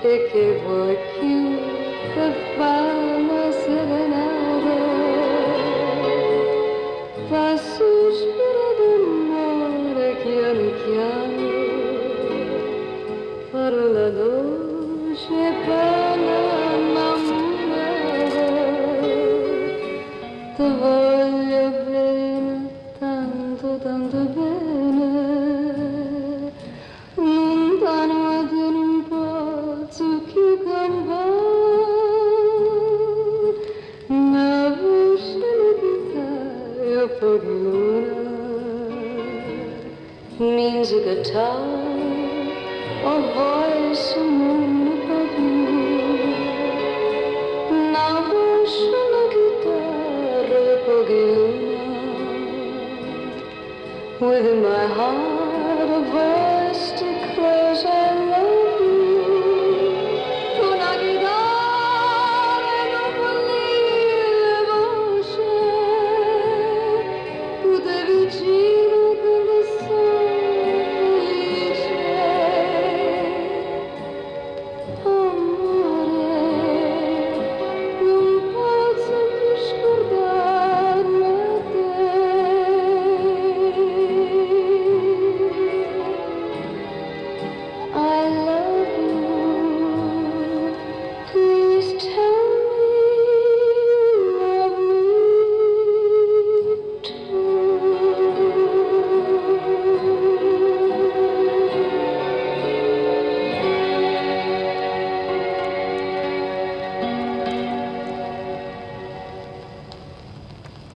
e che vuoi più per fare una serenata. Fa sospiro d'amore chiaro chiaro, parla dolce, parla innamorata. Ti voglio bene, tanto, tanto bene, lontano ma te non posso più campare, una voce di chitarra per luna, means a guitar, a voice, a moon, a blue. Una voce, una chitarra per luna, with my heart a voice to close